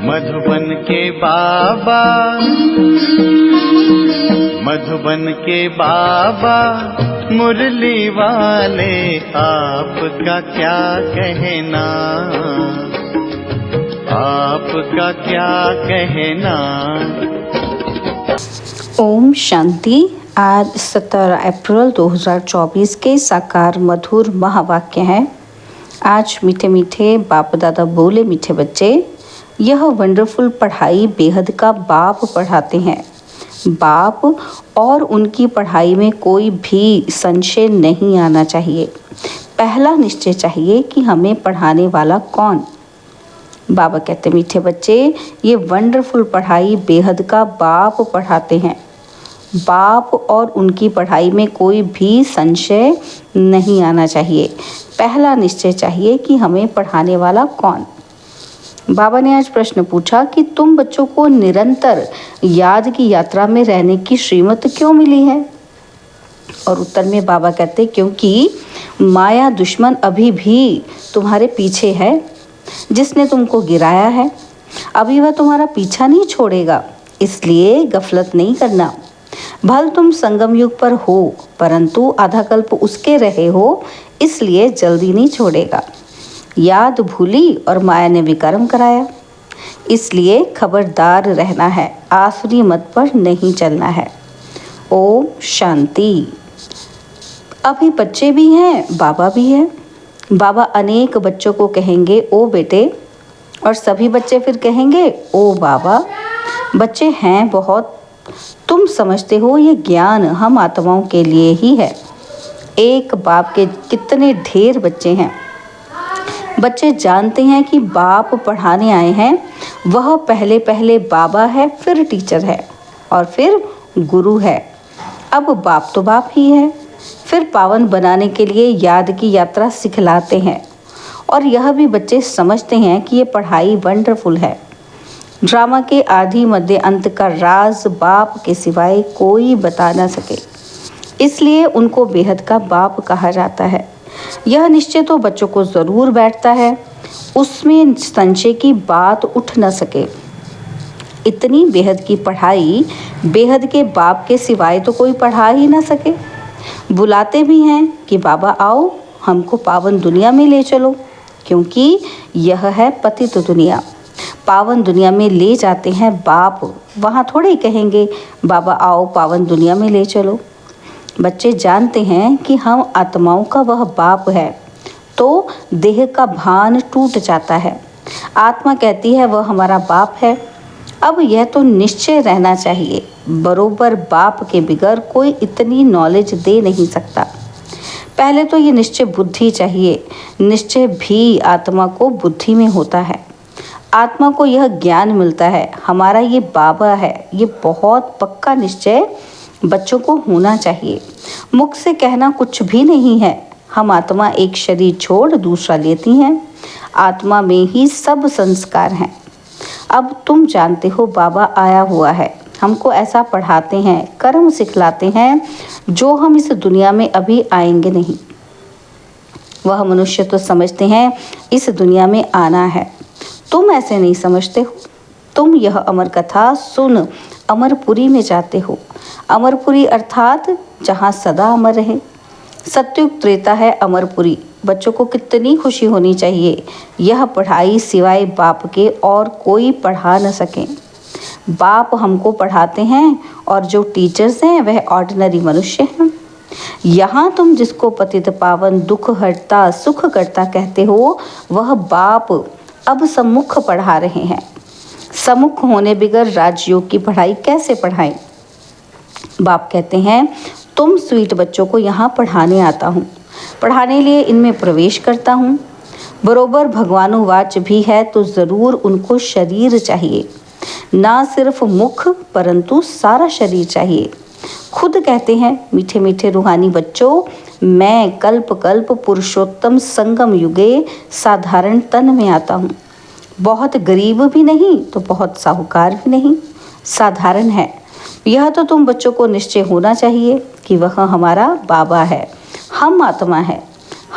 मधुबन के बाबा, मधुबन के बाबा मुरली वाले, आपका क्या कहना, आपका क्या कहना। ओम शांति। आज 17 अप्रैल 2024 के साकार मधुर महावाक्य हैं। आज मीठे मीठे बाप दादा बोले, मीठे बच्चे, यह वंडरफुल पढ़ाई बेहद का बाप पढ़ाते हैं। बाप और उनकी पढ़ाई में कोई भी संशय नहीं आना चाहिए। पहला निश्चय चाहिए कि हमें पढ़ाने वाला कौन। बाबा कहते, मीठे बच्चे, ये वंडरफुल पढ़ाई बेहद का बाप पढ़ाते हैं। बाप और उनकी पढ़ाई में कोई भी संशय नहीं आना चाहिए। पहला निश्चय चाहिए कि हमें पढ़ाने वाला कौन। बाबा ने आज प्रश्न पूछा कि तुम बच्चों को निरंतर याद की यात्रा में रहने की श्रीमत क्यों मिली है। और उत्तर में बाबा कहते, क्योंकि माया दुश्मन अभी भी तुम्हारे पीछे है। जिसने तुमको गिराया है अभी वह तुम्हारा पीछा नहीं छोड़ेगा, इसलिए गफलत नहीं करना। भल तुम संगम युग पर हो, परंतु आधा कल्प उसके रहे हो, इसलिए जल्दी नहीं छोड़ेगा। याद भूली और माया ने विकर्म कराया, इसलिए खबरदार रहना है, आसुरी मत पर नहीं चलना है। ओम शांति। अभी बच्चे भी हैं, बाबा भी है। बाबा अनेक बच्चों को कहेंगे ओ बेटे, और सभी बच्चे फिर कहेंगे ओ बाबा। बच्चे हैं बहुत, तुम समझते हो ये ज्ञान हम आत्माओं के लिए ही है। एक बाप के कितने ढेर बच्चे हैं। बच्चे जानते हैं कि बाप पढ़ाने आए हैं, वह पहले पहले बाबा है, फिर टीचर है और फिर गुरु है। अब बाप तो बाप ही है, फिर पावन बनाने के लिए याद की यात्रा सिखलाते हैं। और यह भी बच्चे समझते हैं कि ये पढ़ाई वंडरफुल है। ड्रामा के आदि मध्य अंत का राज बाप के सिवाय कोई बता ना सके, इसलिए उनको बेहद का बाप कहा जाता है। यह निश्चय तो बच्चों को ज़रूर बैठता है, उसमें संशय की बात उठ न सके। इतनी बेहद की पढ़ाई बेहद के बाप के सिवाय तो कोई पढ़ा ही ना सके। बुलाते भी हैं कि बाबा आओ, हमको पावन दुनिया में ले चलो, क्योंकि यह है पतित दुनिया। पावन दुनिया में ले जाते हैं बाप, वहाँ थोड़े कहेंगे बाबा आओ पावन दुनिया में ले चलो। बच्चे जानते हैं कि हम आत्माओं का वह बाप है, तो देह का भान टूट जाता है। आत्मा कहती है वह हमारा बाप है। अब यह तो निश्चय रहना चाहिए, बरोबर बाप के बिगर कोई इतनी नॉलेज दे नहीं सकता। पहले तो ये निश्चय बुद्धि चाहिए। निश्चय भी आत्मा को बुद्धि में होता है। आत्मा को यह ज्ञान मिलता है हमारा ये बाबा है। ये बहुत पक्का निश्चय बच्चों को होना चाहिए। मुख से कहना कुछ भी नहीं है। हम आत्मा एक शरीर छोड़ दूसरा लेती हैं। आत्मा में ही सब संस्कार हैं। अब तुम जानते हो बाबा आया हुआ है, हमको ऐसा पढ़ाते हैं, कर्म सिखलाते हैं जो हम इस दुनिया में अभी आएंगे नहीं। वह मनुष्य तो समझते हैं इस दुनिया में आना है, तुम ऐसे नहीं समझते हो। तुम यह अमर कथा सुन अमरपुरी में जाते हो। अमरपुरी अर्थात जहाँ सदा अमर रहे। सत्युग त्रेता है अमरपुरी। बच्चों को कितनी खुशी होनी चाहिए। यह पढ़ाई सिवाय बाप के और कोई पढ़ा न सके। बाप हमको पढ़ाते हैं और जो टीचर्स हैं वह ऑर्डिनरी मनुष्य हैं। यहाँ तुम जिसको पतित पावन दुख हरता सुख करता कहते हो, वह बाप अब सम्मुख पढ़ा रहे हैं। सम्मुख होने बिगर राजयोग की पढ़ाई कैसे पढ़ाएं। बाप कहते हैं तुम स्वीट बच्चों को यहाँ पढ़ाने आता हूँ, पढ़ाने लिए इनमें प्रवेश करता हूँ। बरोबर भगवानुवाच भी है तो ज़रूर उनको शरीर चाहिए, ना सिर्फ मुख परंतु सारा शरीर चाहिए। खुद कहते हैं मीठे मीठे रूहानी बच्चों, मैं कल्प कल्प पुरुषोत्तम संगम युगे साधारण तन में आता हूँ। बहुत गरीब भी नहीं तो बहुत साहूकार भी नहीं, साधारण है। यह तो तुम बच्चों को निश्चय होना चाहिए कि वह हमारा बाबा है, हम आत्मा है।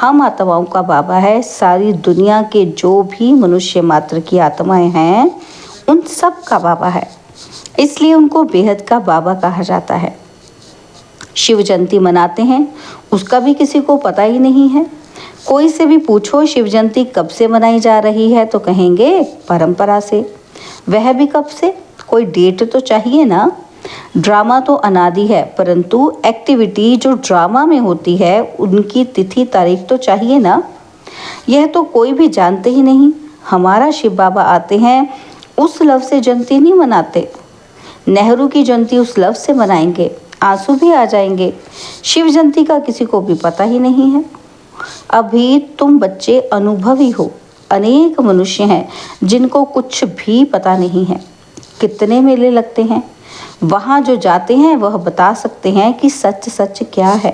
हम आत्माओं का बाबा है। सारी दुनिया के जो भी मनुष्य मात्र की आत्माएं हैं उन सब का बाबा है, इसलिए उनको बेहद का बाबा कहा जाता है। शिव जयंती मनाते हैं, उसका भी किसी को पता ही नहीं है। कोई से भी पूछो शिव जयंती कब से मनाई जा रही है तो कहेंगे परंपरा से। वह भी कब से? कोई डेट तो चाहिए ना। ड्रामा तो अनादि है, परंतु एक्टिविटी जो ड्रामा में होती है उनकी तिथि तारीख तो चाहिए ना। यह तो कोई भी जानते ही नहीं। हमारा शिव बाबा आते हैं, उस लफ्ज़ से जयंती नहीं मनाते। नेहरू की जयंती उस लफ्ज़ से मनाएंगे, आंसू भी आ जाएंगे। शिव जयंती का किसी को भी पता ही नहीं है। अभी तुम बच्चे अनुभवी हो। अनेक मनुष्य हैं जिनको कुछ भी पता नहीं है। कितने मेले लगते हैं, वहाँ जो जाते हैं वह बता सकते हैं कि सच सच क्या है।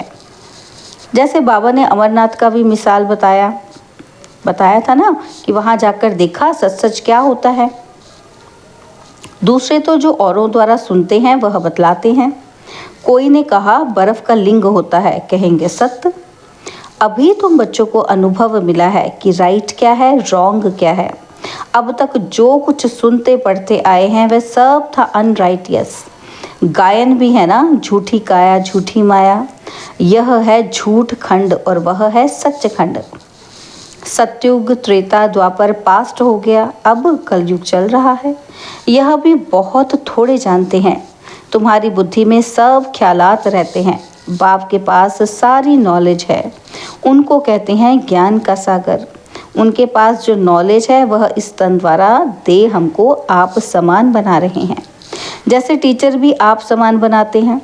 जैसे बाबा ने अमरनाथ का भी मिसाल बताया था ना कि वहाँ जाकर देखा सच सच क्या होता है। दूसरे तो जो औरों द्वारा सुनते हैं वह बतलाते हैं। कोई ने कहा बर्फ का लिंग होता है, कहेंगे सत्य। अभी तुम बच्चों को अनुभव मिला है कि राइट क्या है, रॉन्ग क्या है। अब तक जो कुछ सुनते पढ़ते आए हैं वह सब था अनराइटियस। गायन भी है ना, झूठी काया झूठी माया। यह है झूठ खंड और वह है सच खंड। सतयुग त्रेता द्वापर पास्ट हो गया, अब कलयुग चल रहा है। यह भी बहुत थोड़े जानते हैं। तुम्हारी बुद्धि में सब ख्यालात रहते हैं। बाप के पास सारी नॉलेज है, उनको कहते हैं ज्ञान का सागर। उनके पास जो नॉलेज है वह इस तन द्वारा दे हमको आप समान बना रहे हैं। जैसे टीचर भी आप समान बनाते हैं,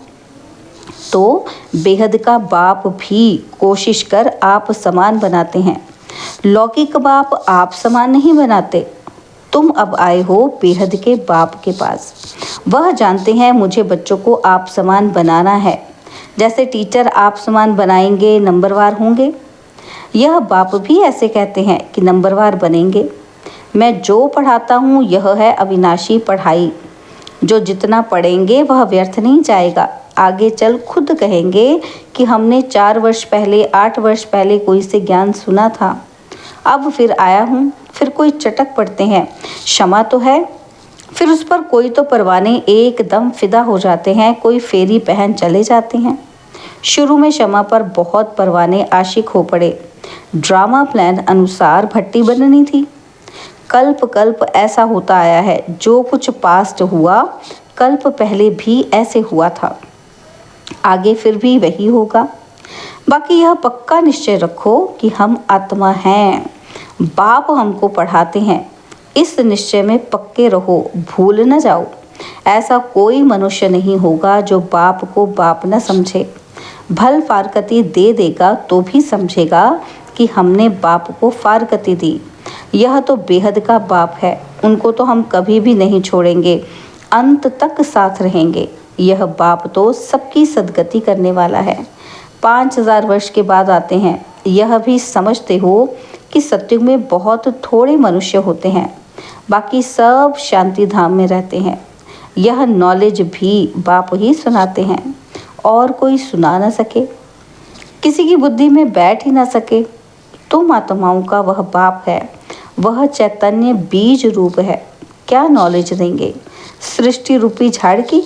तो बेहद का बाप भी कोशिश कर आप समान बनाते हैं। लौकिक बाप आप समान नहीं बनाते। तुम अब आए हो बेहद के बाप के पास। वह जानते हैं मुझे बच्चों को आप समान बनाना है। जैसे टीचर आप समान बनाएंगे, नंबरवार होंगे। यह बाप भी ऐसे कहते हैं कि नंबरवार बनेंगे। मैं जो पढ़ाता हूँ यह है अविनाशी पढ़ाई। जो जितना पढ़ेंगे वह व्यर्थ नहीं जाएगा। आगे चल खुद कहेंगे कि हमने 4 वर्ष पहले, 8 वर्ष पहले कोई से ज्ञान सुना था, अब फिर आया हूँ। फिर कोई चटक पड़ते हैं, क्षमा तो है। फिर उस पर कोई तो परवाने एकदम फिदा हो जाते हैं, कोई फेरी पहन चले जाते हैं। शुरू में क्षमा पर बहुत परवाने आशिक हो पड़े। ड्रामा प्लान अनुसार भट्टी बननी थी। कल्प कल्प ऐसा होता आया है। जो कुछ पास्ट हुआ कल्प पहले भी ऐसे हुआ था, आगे फिर भी वही होगा। बाकी यह पक्का निश्चय रखो कि हम आत्मा हैं। बाप हमको पढ़ाते हैं, इस निश्चय में पक्के रहो, भूल न जाओ। ऐसा कोई मनुष्य नहीं होगा जो बाप को बाप न समझे। भल फारकती दे देगा तो भी समझेगा कि हमने बाप को फारकती दी। यह तो बेहद का बाप है, उनको तो हम कभी भी नहीं छोड़ेंगे, अंत तक साथ रहेंगे। यह बाप तो सबकी सदगति करने वाला है। 5000 वर्ष के बाद आते हैं। यह भी समझते हो कि सत्युग में बहुत थोड़े मनुष्य होते हैं, बाकी सब शांति धाम में रहते हैं। यह नॉलेज भी बाप ही सुनाते हैं, और कोई सुना न सके, किसी की बुद्धि में बैठ ही ना सके। तुम आत्माओं का वह बाप है, वह चैतन्य बीज रूप है। क्या नॉलेज देंगे? सृष्टि रूपी झाड़ की?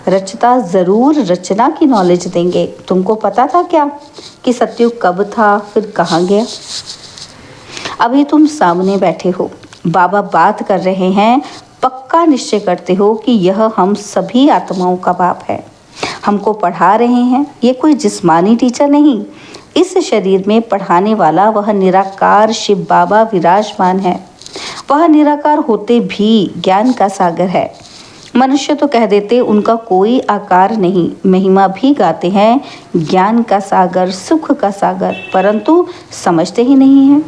रचता जरूर रचना की नॉलेज देंगे। तुमको पता था क्या कि सतयुग कब था, फिर कहाँ गया? अभी तुम सामने बैठे हो, बाबा बात कर रहे हैं, पक्का निश्चय करते हो कि यह हम सभी आत्माओं का बाप है। हमको पढ़ा रहे हैं। ये कोई जिस्मानी टीचर नहीं, इस शरीर में पढ़ाने वाला वह निराकार शिव बाबा विराजमान है। वह निराकार होते भी ज्ञान का सागर है। मनुष्य तो कह देते उनका कोई आकार नहीं, महिमा भी गाते हैं ज्ञान का सागर, सुख का सागर, परंतु समझते ही नहीं हैं।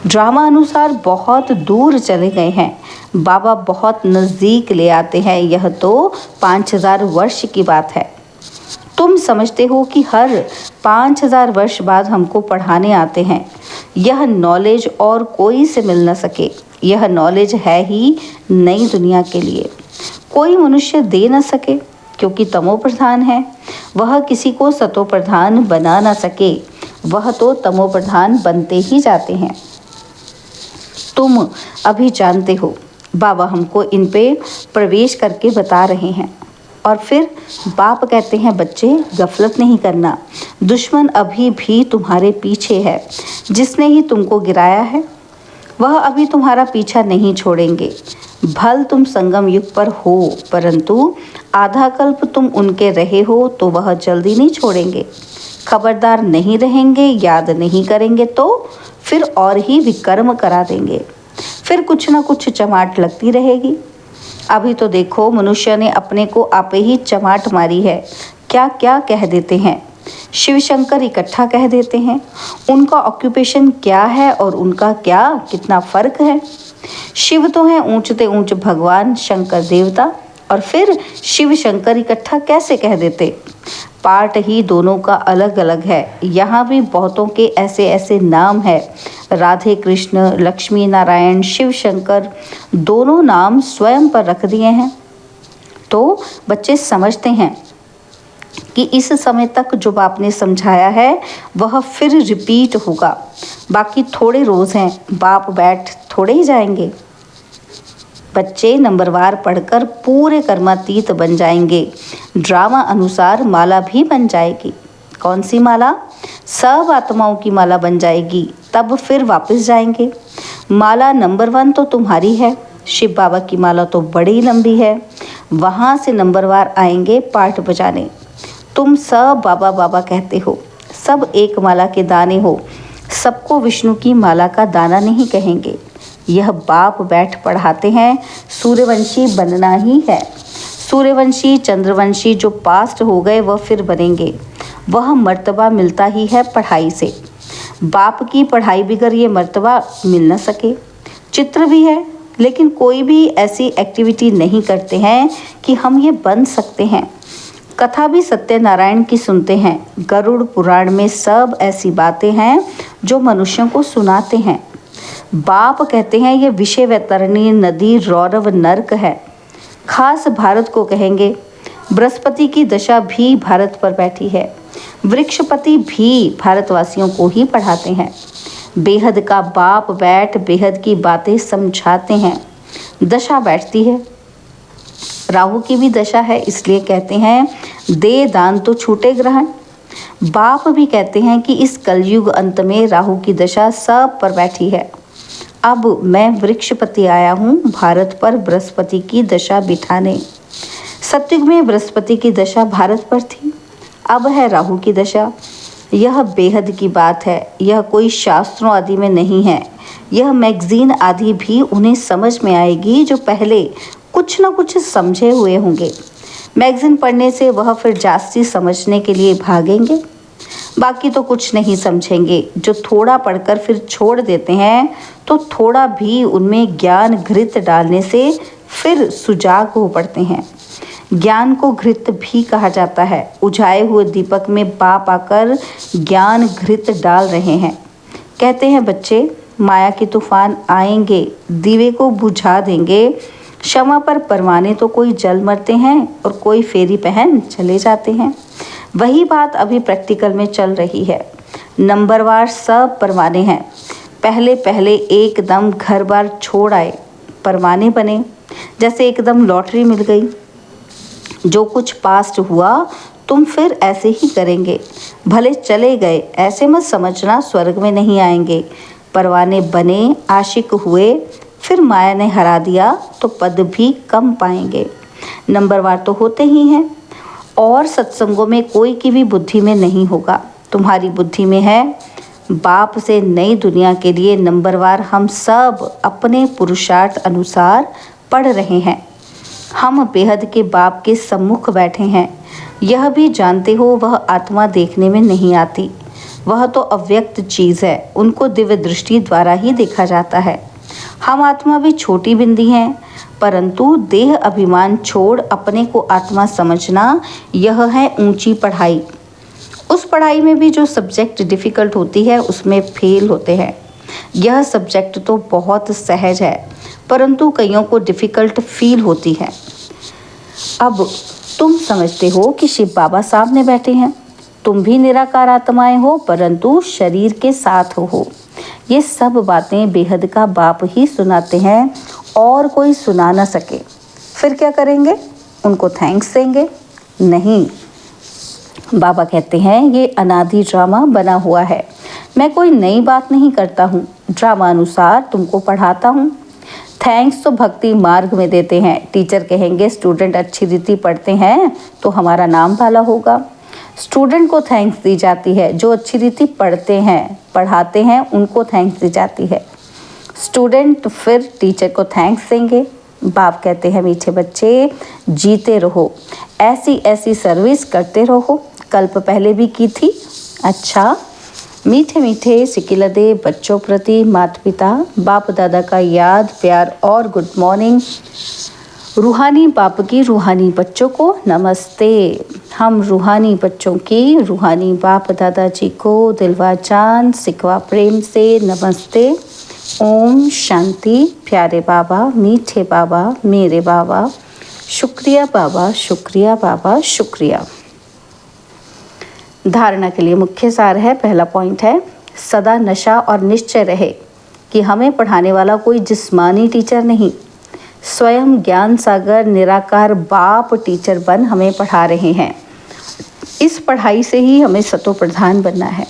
ड्रामा अनुसार बहुत दूर चले गए हैं, बाबा बहुत नज़दीक ले आते हैं। यह तो 5000 वर्ष की बात है। तुम समझते हो कि हर 5000 वर्ष बाद हमको पढ़ाने आते हैं। यह नॉलेज और कोई से मिल न सके। यह नॉलेज है ही नई दुनिया के लिए। कोई मनुष्य दे न सके, क्योंकि तमो प्रधान है। वह किसी को सतो प्रधान बना न सके, वह तो तमो प्रधान बनते ही जाते हैं। तुम अभी जानते हो बाबा हमको इन पे प्रवेश करके बता रहे हैं। और फिर बाप कहते हैं बच्चे गफलत नहीं करना, दुश्मन अभी भी तुम्हारे पीछे है। जिसने ही तुमको गिराया है वह अभी तुम्हारा पीछा नहीं छोड़ेंगे। भल तुम संगम युग पर हो, परंतु आधा कल्प तुम उनके रहे हो तो वह जल्दी नहीं छोड़ेंगे। खबरदार नहीं रहेंगे, याद नहीं करेंगे तो फिर और ही विकर्म करा देंगे। फिर कुछ ना कुछ चमाट लगती रहेगी। अभी तो देखो मनुष्य ने अपने को आपे ही चमाट मारी है। क्या क्या कह देते हैं, शिव शंकर इकट्ठा कह देते हैं। उनका ऑक्यूपेशन क्या है और उनका क्या कितना फर्क है। शिव तो है ऊंचते ऊंच भगवान शंकर देवता, और फिर शिव शंकर इकट्ठा कैसे कह देते। पार्ट ही दोनों का अलग अलग है। यहाँ भी बहुतों के ऐसे ऐसे नाम है, राधे कृष्ण, लक्ष्मी नारायण, शिव शंकर, दोनों नाम स्वयं पर रख दिए हैं। तो बच्चे समझते हैं कि इस समय तक जो बाप ने समझाया है वह फिर रिपीट होगा। बाकी थोड़े रोज़ हैं, बाप बैठ थोड़े ही जाएंगे। बच्चे नंबरवार पढ़कर पूरे कर्मातीत बन जाएंगे। ड्रामा अनुसार माला भी बन जाएगी। कौन सी माला? सब आत्माओं की माला बन जाएगी। तब फिर वापस जाएंगे। माला नंबर 1 तो तुम्हारी है, शिव बाबा की माला तो बड़ी लंबी है। वहाँ से नंबरवार आएंगे पाठ बजाने। तुम सब बाबा बाबा कहते हो, सब एक माला के दाने हो, सबको विष्णु की माला का दाना नहीं कहेंगे। यह बाप बैठ पढ़ाते हैं। सूर्यवंशी बनना ही है। सूर्यवंशी चंद्रवंशी जो पास्ट हो गए वह फिर बनेंगे। वह मर्तबा मिलता ही है पढ़ाई से। बाप की पढ़ाई बगैर ये मर्तबा मिल न सके। चित्र भी है, लेकिन कोई भी ऐसी एक्टिविटी नहीं करते हैं कि हम ये बन सकते हैं। कथा भी सत्यनारायण की सुनते हैं। गरुड़ पुराण में सब ऐसी बातें हैं जो मनुष्यों को सुनाते हैं। बाप कहते हैं ये विषय वैतरणी नदी रौरव नर्क है। खास भारत को कहेंगे। बृहस्पति की दशा भी भारत पर बैठी है। वृक्षपति भी भारतवासियों को ही पढ़ाते हैं। बेहद का बाप बैठ बेहद की बातें समझाते हैं। दशा बैठती है। राहु की भी दशा है, इसलिए कहते हैं दे दान तो छूटे ग्रहण। बाप भी कहते हैं कि इस कलयुग अंत में राहु की दशा सब पर बैठी है। अब मैं वृक्षपति आया हूँ भारत पर बृहस्पति की दशा बिठाने। सत्युग में बृहस्पति की दशा भारत पर थी, अब है राहु की दशा। यह बेहद की बात है। यह कोई शास्त्रों आदि में नहीं है। यह मैगजीन आदि भी उन्हें समझ में आएगी जो पहले कुछ न कुछ समझे हुए होंगे। मैगजीन पढ़ने से वह फिर जास्ती समझने के लिए भागेंगे। बाकी तो कुछ नहीं समझेंगे। जो थोड़ा पढ़कर फिर छोड़ देते हैं तो थोड़ा भी उनमें ज्ञान घृत डालने से फिर सुजाग हो पड़ते हैं। ज्ञान को घृत भी कहा जाता है। उजाए हुए दीपक में बाप आकर ज्ञान घृत डाल रहे हैं। कहते हैं बच्चे माया के तूफान आएंगे, दीवे को बुझा देंगे। क्षमा पर परवाने तो कोई जल मरते हैं और कोई फेरी पहन चले जाते हैं। वही बात अभी प्रैक्टिकल में चल रही है। नंबरवार सब परवाने हैं। पहले पहले एकदम घर बार छोड़ आए, परवाने बने। जैसे एकदम लॉटरी मिल गई। जो कुछ पास्ट हुआ तुम फिर ऐसे ही करेंगे। भले चले गए ऐसे मत समझना स्वर्ग में नहीं आएंगे। परवाने बने, आशिक हुए, फिर माया ने हरा दिया तो पद भी कम पाएंगे। नंबरवार तो होते ही हैं। और सत्संगों में कोई की भी बुद्धि में नहीं होगा, तुम्हारी बुद्धि में है। बाप से नई दुनिया के लिए नंबरवार हम सब अपने पुरुषार्थ अनुसार पढ़ रहे हैं। हम बेहद के बाप के सम्मुख बैठे हैं। यह भी जानते हो वह आत्मा देखने में नहीं आती, वह तो अव्यक्त चीज़ है। उनको दिव्य दृष्टि द्वारा ही देखा जाता है। हम आत्मा भी छोटी बिंदी हैं, परंतु देह अभिमान छोड़ अपने को आत्मा समझना, यह है ऊंची पढ़ाई। उस पढ़ाई में भी जो सब्जेक्ट डिफ़िकल्ट होती है उसमें फेल होते हैं। यह सब्जेक्ट तो बहुत सहज है, परंतु कईयों को डिफ़िकल्ट फील होती है। अब तुम समझते हो कि शिव बाबा सामने बैठे हैं। तुम भी निराकार आत्माएं हो, परंतु शरीर के साथ हो। ये सब बातें बेहद का बाप ही सुनाते हैं और कोई सुना ना सके, फिर क्या करेंगे? उनको थैंक्स देंगे? नहीं, बाबा कहते हैं ये अनादि ड्रामा बना हुआ है, मैं कोई नई बात नहीं करता हूँ, ड्रामा अनुसार तुमको पढ़ाता हूँ। थैंक्स तो भक्ति मार्ग में देते हैं। टीचर कहेंगे स्टूडेंट अच्छी रीति पढ़ते हैं तो हमारा नाम वाला होगा। स्टूडेंट को थैंक्स दी जाती है, जो अच्छी रीति पढ़ते हैं पढ़ाते हैं उनको थैंक्स दी जाती है। स्टूडेंट फिर टीचर को थैंक्स देंगे। बाप कहते हैं मीठे बच्चे जीते रहो, ऐसी ऐसी सर्विस करते रहो, कल्प पहले भी की थी। अच्छा, मीठे मीठे सिकिलदे बच्चों प्रति माता पिता बाप दादा का याद प्यार और गुड मॉर्निंग। रूहानी बाप की रूहानी बच्चों को नमस्ते। हम रूहानी बच्चों की रूहानी बाप दादा जी को दिलवा जान सिकवा प्रेम से नमस्ते। ओम शांति। प्यारे बाबा, मीठे बाबा, मेरे बाबा, शुक्रिया बाबा, शुक्रिया बाबा, शुक्रिया। धारणा के लिए मुख्य सार है, पहला पॉइंट है सदा नशा और निश्चय रहे कि हमें पढ़ाने वाला कोई जिस्मानी टीचर नहीं, स्वयं ज्ञान सागर निराकार बाप टीचर बन हमें पढ़ा रहे हैं। इस पढ़ाई से ही हमें सतो प्रधान बनना है।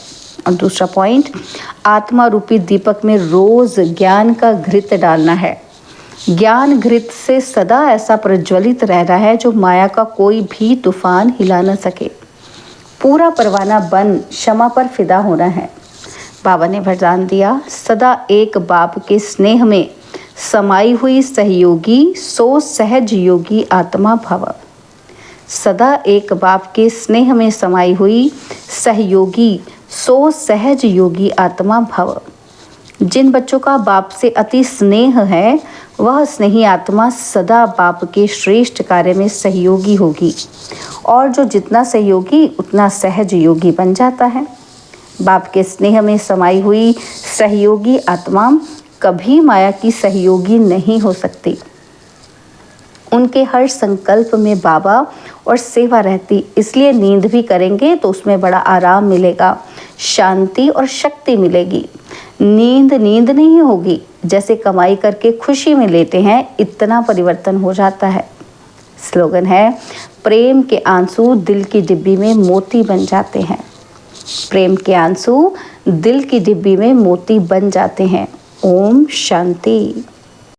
और दूसरा पॉइंट, आत्मा रूपी दीपक में रोज ज्ञान का घृत डालना है। ज्ञान घृत से सदा ऐसा प्रज्वलित रहना है जो माया का कोई भी तूफान हिला न सके। पूरा परवाना बन क्षमा पर फिदा होना है। बाबा ने वरदान दिया, सदा एक बाप के स्नेह में समाई हुई सहयोगी सो सहज योगी आत्मा भव। सदा एक बाप के स्नेह में समाई हुई सहयोगी सो सहज योगी आत्मा भव। जिन बच्चों का बाप से अति स्नेह है वह स्नेही आत्मा सदा बाप के श्रेष्ठ कार्य में सहयोगी होगी, और जो जितना सहयोगी उतना सहज योगी बन जाता है। बाप के स्नेह में समाई हुई सहयोगी आत्मा कभी माया की सहयोगी नहीं हो सकती। उनके हर संकल्प में बाबा और सेवा रहती, इसलिए नींद भी करेंगे तो उसमें बड़ा आराम मिलेगा, शांति और शक्ति मिलेगी। नींद नहीं होगी, जैसे कमाई करके खुशी में लेते हैं इतना परिवर्तन हो जाता है। स्लोगन है, प्रेम के आंसू दिल की डिब्बी में मोती बन जाते हैं। प्रेम के आंसू दिल की डिब्बी में मोती बन जाते हैं। ओम शांति।